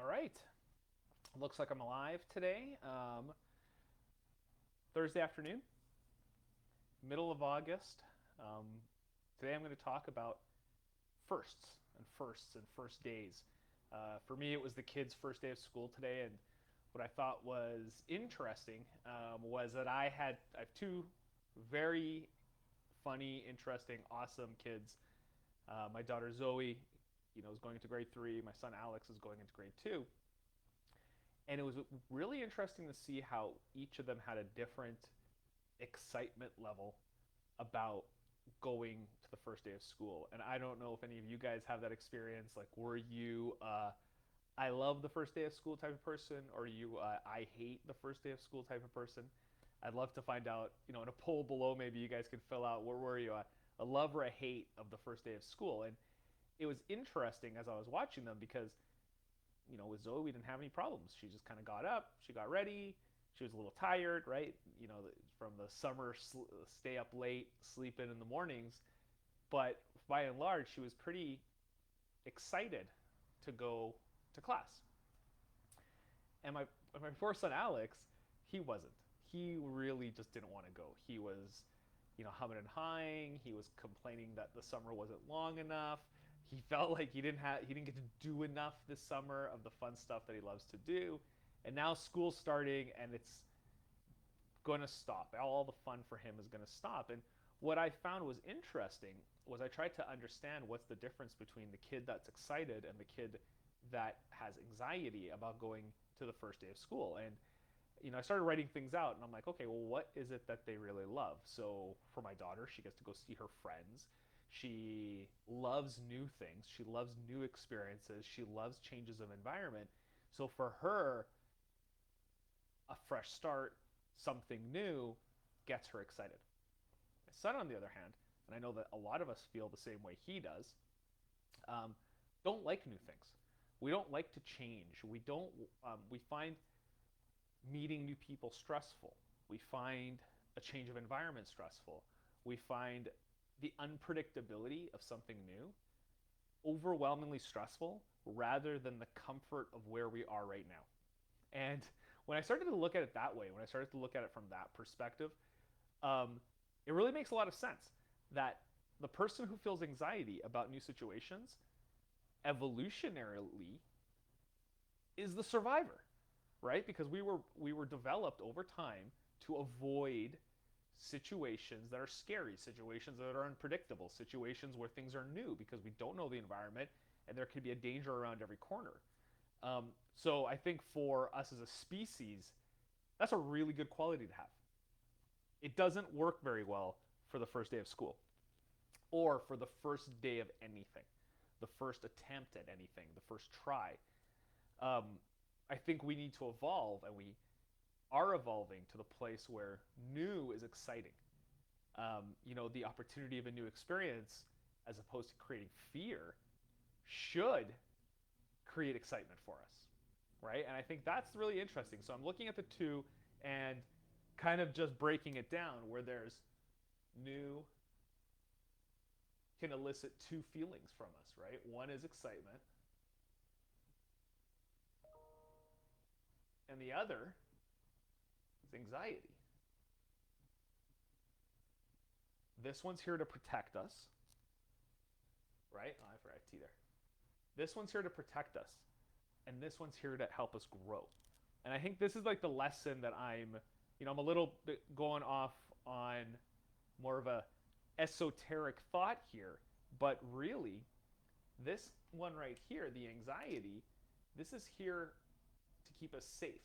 All right. Looks like I'm alive today. Thursday afternoon, middle of August. Um, Today I'm going to talk about first days. For me, it was the kids' first day of school today, and what I thought was interesting was that I have two very funny, interesting, awesome kids. My daughter Zoe, is going into grade three. My son Alex is going into grade two, and it was really interesting to see how each of them had a different excitement level about going to the first day of school. And I don't know if any of you guys have that experience. Like, were you I love the first day of school type of person, or you I hate the first day of school type of person? I'd love to find out. In a poll below, maybe you guys could fill out where were you a love or a hate of the first day of school. And it was interesting as I was watching them because with Zoe, we didn't have any problems. She just kind of got up, she got ready. She was a little tired, right? From the summer stay up late, sleep in the mornings. But by and large, she was pretty excited to go to class. And my poor son Alex, he wasn't. He really just didn't want to go. He was, humming and hawing. He was complaining that the summer wasn't long enough. He felt like he didn't get to do enough this summer of the fun stuff that he loves to do. And now school's starting and it's going to stop. All the fun for him is going to stop. And what I found was interesting was I tried to understand what's the difference between the kid that's excited and the kid that has anxiety about going to the first day of school. And I started writing things out, and I'm like, okay, well, what is it that they really love? So for my daughter, she gets to go see her friends. She loves new things. She loves new experiences. She loves changes of environment. So for her, a fresh start, something new, gets her excited. My son, on the other hand, and I know that a lot of us feel the same way he does, um, don't like new things. We don't like to change. We don't. We find meeting new people stressful. We find a change of environment stressful. We find the unpredictability of something new overwhelmingly stressful rather than the comfort of where we are right now. And when I started to look at it that way, when I started to look at it from that perspective, it really makes a lot of sense that the person who feels anxiety about new situations evolutionarily is the survivor, right? Because we were developed over time to avoid situations that are scary, situations that are unpredictable, situations where things are new because we don't know the environment and there could be a danger around every corner. So I think for us as a species, that's a really good quality to have. It doesn't work very well for the first day of school or for the first day of anything, the first attempt at anything, the first try. Um, I think we need to evolve, and we are evolving to the place where new is exciting. The opportunity of a new experience, as opposed to creating fear, should create excitement for us, right? And I think that's really interesting. So I'm looking at the two and kind of just breaking it down where there's new can elicit two feelings from us, right? One is excitement, and the other is anxiety. This one's here to protect us, right? Oh, I forgot T there. This one's here to protect us, and this one's here to help us grow. And I think this is like the lesson that I'm a little bit going off on more of a esoteric thought here, but really, this one right here, the anxiety, this is here to keep us safe.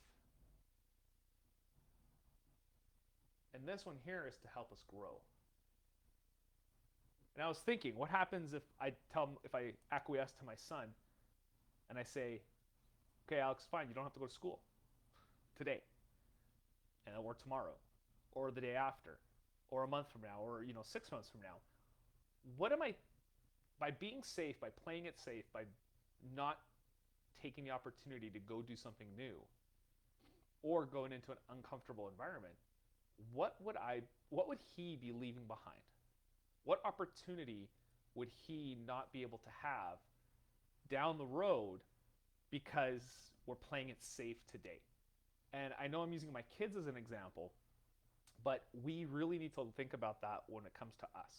And this one here is to help us grow. And I was thinking, what happens if I acquiesce to my son and I say, okay, Alex, fine, you don't have to go to school today, or tomorrow, or the day after, or a month from now, or 6 months from now. What am I by being safe, by playing it safe, by not taking the opportunity to go do something new, or going into an uncomfortable environment? What would he be leaving behind? What opportunity would he not be able to have down the road because we're playing it safe today. And I know I'm using my kids as an example, but we really need to think about that when it comes to us.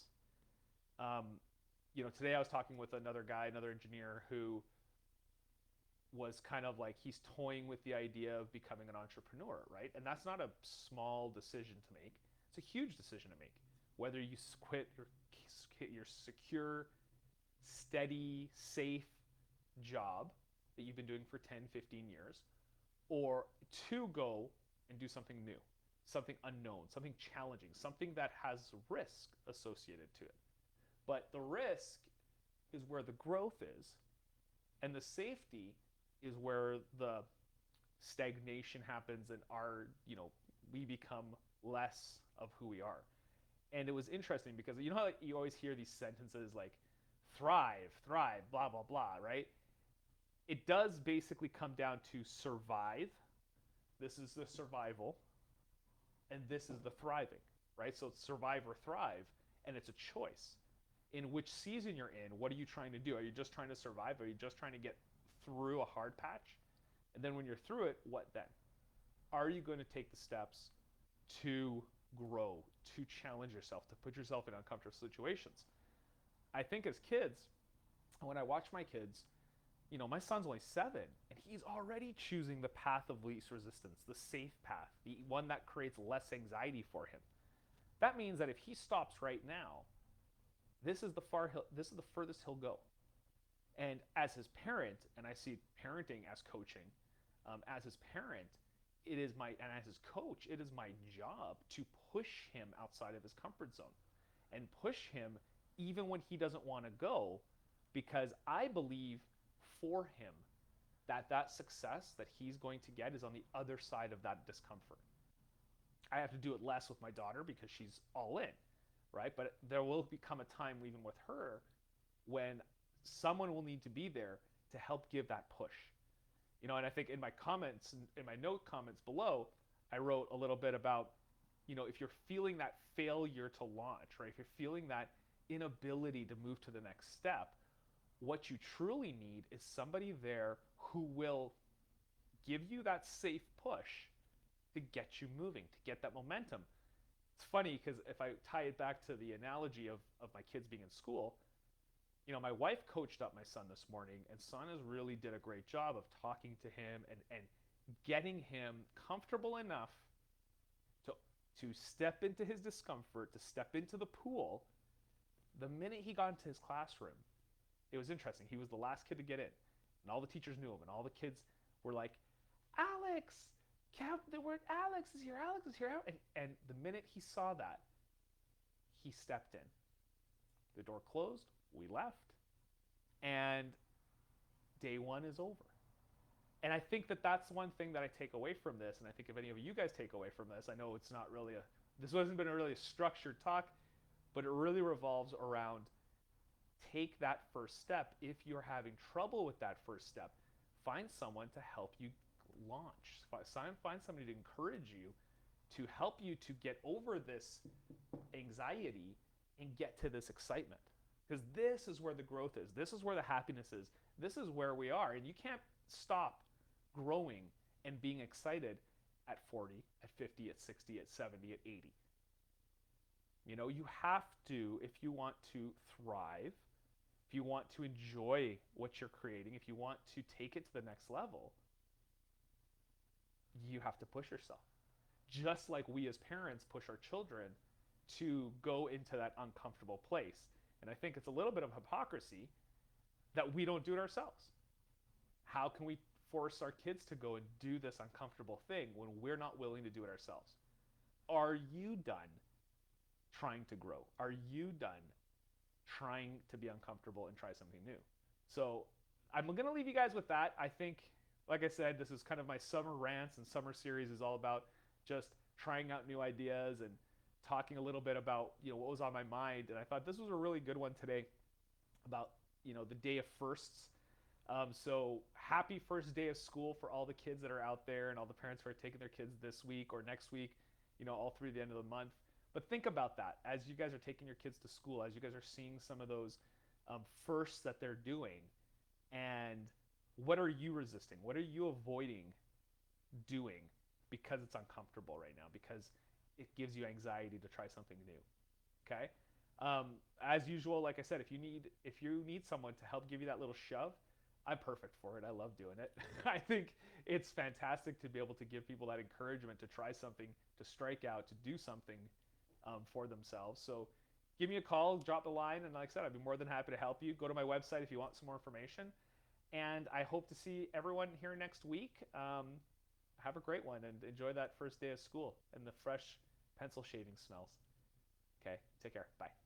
Um, Today I was talking with another guy, another engineer who was kind of like he's toying with the idea of becoming an entrepreneur, right? And that's not a small decision to make. It's a huge decision to make. Whether you quit your secure, steady, safe job that you've been doing for 10, 15 years, or to go and do something new, something unknown, something challenging, something that has risk associated to it. But the risk is where the growth is, and the safety is where the stagnation happens and we become less of who we are. And it was interesting because you know how like, you always hear these sentences like thrive, thrive, blah, blah, blah, right? It does basically come down to survive. This is the survival, and this is the thriving, right? So it's survive or thrive, and it's a choice. In which season you're in, what are you trying to do? Are you just trying to survive? Are you just trying to get through a hard patch? And then when you're through it, what then? Are you going to take the steps to grow, to challenge yourself, to put yourself in uncomfortable situations? I think as kids, when I watch my kids, my son's only 7, and he's already choosing the path of least resistance, the safe path, the one that creates less anxiety for him. That means that if he stops right now, this is the furthest he'll go. And as his parent, and I see parenting as coaching, as his parent, and as his coach, it is my job to push him outside of his comfort zone and push him even when he doesn't want to go, because I believe for him that success that he's going to get is on the other side of that discomfort. I have to do it less with my daughter because she's all in, right? But there will become a time even with her when someone will need to be there to help give that push. And I think in my comments, in my note comments below, I wrote a little bit about, if you're feeling that failure to launch, right? If you're feeling that inability to move to the next step, what you truly need is somebody there who will give you that safe push to get you moving, to get that momentum. It's funny because if I tie it back to the analogy of my kids being in school, my wife coached up my son this morning, and son has really did a great job of talking to him and getting him comfortable enough to step into his discomfort, to step into the pool. The minute he got into his classroom, it was interesting. He was the last kid to get in, and all the teachers knew him, and all the kids were like, Alex, the word Alex is here, Alex is here. And the minute he saw that, he stepped in. The door closed, we left, and day one is over. And I think that that's one thing that I take away from this, and I think if any of you guys take away from this, I know it's not really this hasn't been a really structured talk, but it really revolves around take that first step. If you're having trouble with that first step, find someone to help you launch. Find somebody to encourage you, to help you to get over this anxiety and get to this excitement. Because this is where the growth is. This is where the happiness is. This is where we are. And you can't stop growing and being excited at 40, at 50, at 60, at 70, at 80. You have to, if you want to thrive, if you want to enjoy what you're creating, if you want to take it to the next level, you have to push yourself. Just like we as parents push our children to go into that uncomfortable place. And I think it's a little bit of hypocrisy that we don't do it ourselves. How can we force our kids to go and do this uncomfortable thing when we're not willing to do it ourselves? Are you done trying to grow? Are you done trying to be uncomfortable and try something new? So I'm going to leave you guys with that. I think, like I said, this is kind of my summer rants, and summer series is all about just trying out new ideas and talking a little bit about what was on my mind. And I thought this was a really good one today about the day of firsts. So happy first day of school for all the kids that are out there and all the parents who are taking their kids this week or next week, all through the end of the month. But think about that as you guys are taking your kids to school, as you guys are seeing some of those firsts that they're doing, and What are you resisting? What are you avoiding doing because it's uncomfortable right now? Because it gives you anxiety to try something new. Okay. As usual, like I said, if you need someone to help give you that little shove, I'm perfect for it. I love doing it. I think it's fantastic to be able to give people that encouragement to try something, to strike out, to do something for themselves. So give me a call, drop the line, and like I said, I'd be more than happy to help you. Go to my website if you want some more information. And I hope to see everyone here next week. Have a great one and enjoy that first day of school and the fresh pencil shaving smells. Okay, take care. Bye.